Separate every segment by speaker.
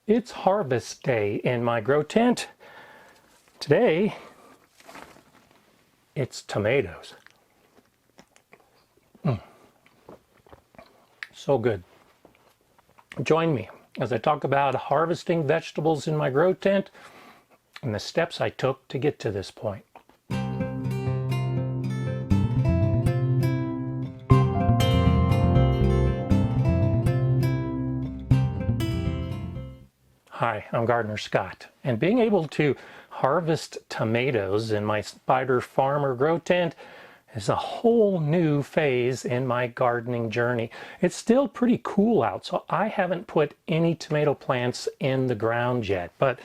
Speaker 1: It's harvest day in my grow tent. Today, it's tomatoes. So good. Join me as I talk about harvesting vegetables in my grow tent and the steps I took to get to this point. Hi, I'm Gardener Scott, and being able to harvest tomatoes in my spider farmer grow tent is a whole new phase in my gardening journey. It's still pretty cool out, so I haven't put any tomato plants in the ground yet, but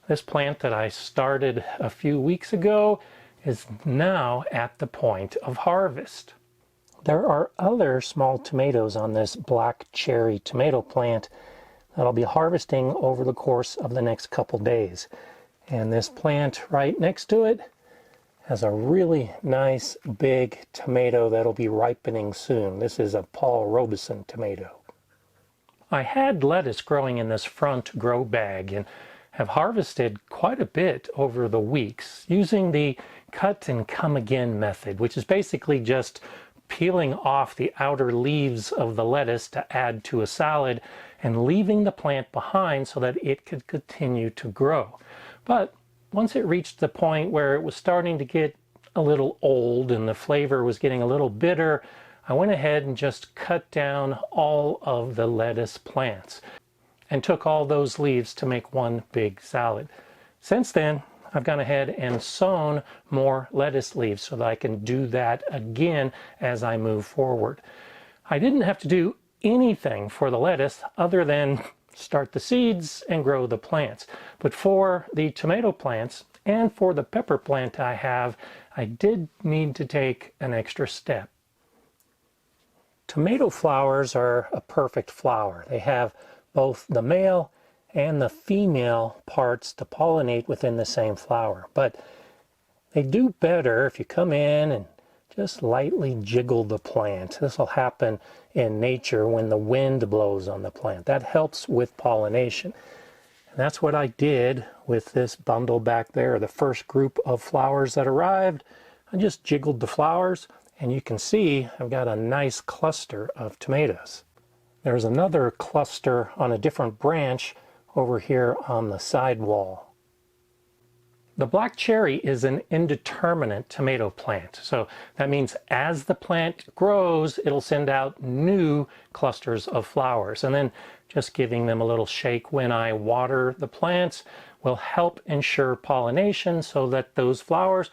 Speaker 1: this plant that I started a few weeks ago is now at the point of harvest. There are other small tomatoes on this black cherry tomato plant that I'll be harvesting over the course of the next couple days. And this plant right next to it has a really nice big tomato that'll be ripening soon. This is a Paul Robeson tomato. I had lettuce growing in this front grow bag and have harvested quite a bit over the weeks using the cut and come again method, which is basically just peeling off the outer leaves of the lettuce to add to a salad and leaving the plant behind so that it could continue to grow. But once it reached the point where it was starting to get a little old and the flavor was getting a little bitter, I went ahead and just cut down all of the lettuce plants and took all those leaves to make one big salad. Since then, I've gone ahead and sown more lettuce leaves so that I can do that again as I move forward. I didn't have to do anything for the lettuce other than start the seeds and grow the plants. But for the tomato plants and for the pepper plant I did need to take an extra step. Tomato flowers are a perfect flower. They have both the male and the female parts to pollinate within the same flower. But they do better if you come in and just lightly jiggle the plant. This will happen in nature when the wind blows on the plant. That helps with pollination. And that's what I did with this bundle back there. The first group of flowers that arrived, I just jiggled the flowers, and you can see I've got a nice cluster of tomatoes. There's another cluster on a different branch over here on the side wall. The black cherry is an indeterminate tomato plant. So that means as the plant grows, it'll send out new clusters of flowers. And then just giving them a little shake when I water the plants will help ensure pollination so that those flowers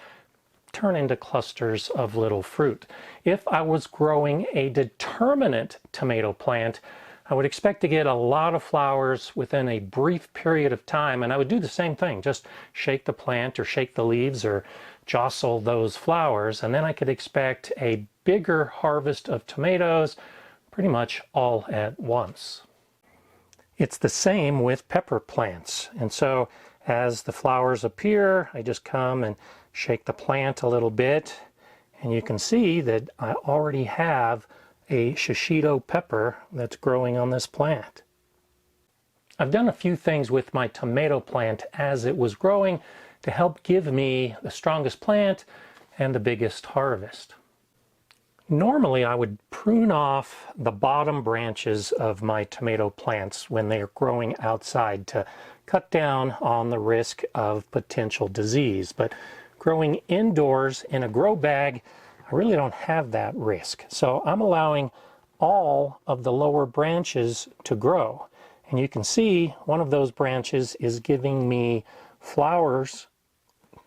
Speaker 1: turn into clusters of little fruit. If I was growing a determinate tomato plant, I would expect to get a lot of flowers within a brief period of time, and I would do the same thing, just shake the plant or shake the leaves or jostle those flowers, and then I could expect a bigger harvest of tomatoes pretty much all at once. It's the same with pepper plants, and so as the flowers appear, I just come and shake the plant a little bit, and you can see that I already have a shishito pepper that's growing on this plant. I've done a few things with my tomato plant as it was growing to help give me the strongest plant and the biggest harvest. Normally I would prune off the bottom branches of my tomato plants when they're growing outside to cut down on the risk of potential disease, but growing indoors in a grow bag, I really don't have that risk. So I'm allowing all of the lower branches to grow. And you can see one of those branches is giving me flowers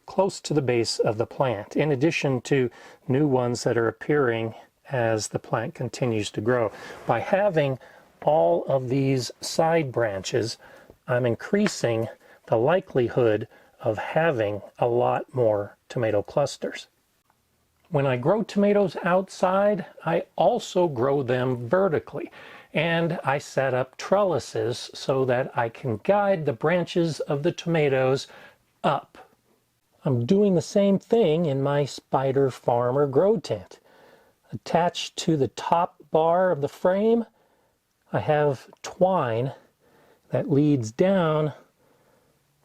Speaker 1: close to the base of the plant, in addition to new ones that are appearing as the plant continues to grow. By having all of these side branches, I'm increasing the likelihood of having a lot more tomato clusters. When I grow tomatoes outside, I also grow them vertically, and I set up trellises so that I can guide the branches of the tomatoes up. I'm doing the same thing in my spider farmer grow tent. Attached to the top bar of the frame, I have twine that leads down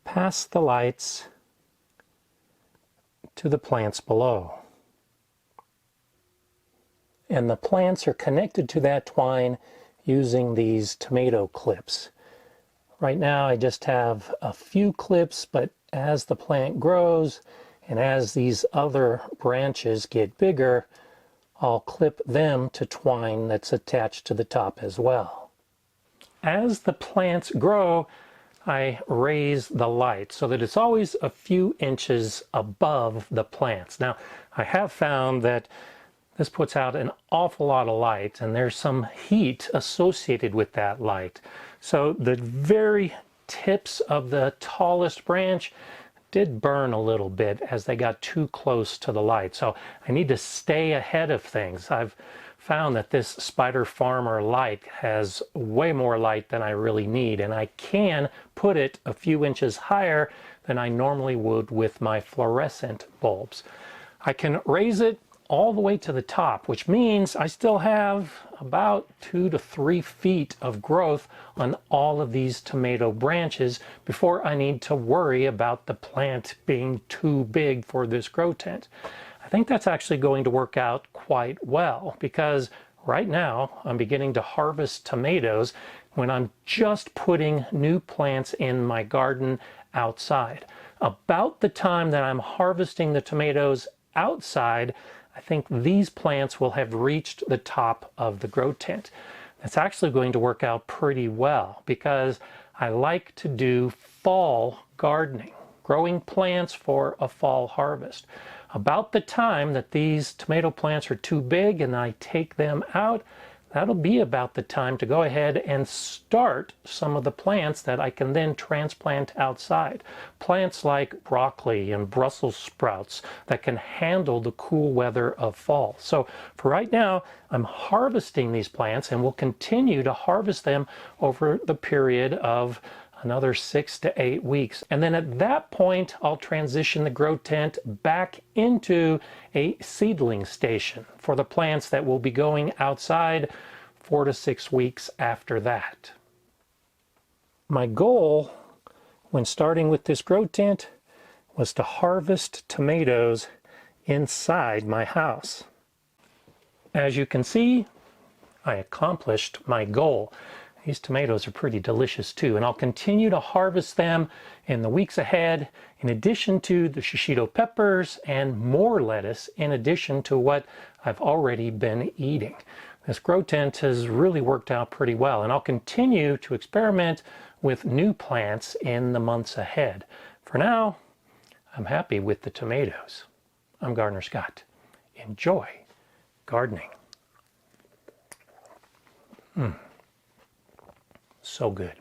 Speaker 1: past the lights to the plants below. And the plants are connected to that twine using these tomato clips. Right now I just have a few clips, but as the plant grows and as these other branches get bigger, I'll clip them to twine that's attached to the top as well. As the plants grow, I raise the light so that it's always a few inches above the plants. Now, I have found that this puts out an awful lot of light, and there's some heat associated with that light. So the very tips of the tallest branch did burn a little bit as they got too close to the light. So I need to stay ahead of things. I've found that this Spider Farmer light has way more light than I really need, and I can put it a few inches higher than I normally would with my fluorescent bulbs. I can raise it all the way to the top, which means I still have about 2 to 3 feet of growth on all of these tomato branches before I need to worry about the plant being too big for this grow tent. I think that's actually going to work out quite well, because right now I'm beginning to harvest tomatoes when I'm just putting new plants in my garden outside. About the time that I'm harvesting the tomatoes outside, I think these plants will have reached the top of the grow tent. It's actually going to work out pretty well because I like to do fall gardening, growing plants for a fall harvest. About the time that these tomato plants are too big and I take them out, that'll be about the time to go ahead and start some of the plants that I can then transplant outside. Plants like broccoli and Brussels sprouts that can handle the cool weather of fall. So for right now, I'm harvesting these plants and will continue to harvest them over the period of another 6 to 8 weeks. And then at that point, I'll transition the grow tent back into a seedling station for the plants that will be going outside 4 to 6 weeks after that. My goal when starting with this grow tent was to harvest tomatoes inside my house. As you can see, I accomplished my goal. These tomatoes are pretty delicious too, and I'll continue to harvest them in the weeks ahead, in addition to the shishito peppers and more lettuce, in addition to what I've already been eating. This grow tent has really worked out pretty well, and I'll continue to experiment with new plants in the months ahead. For now, I'm happy with the tomatoes. I'm Gardener Scott. Enjoy gardening. So good.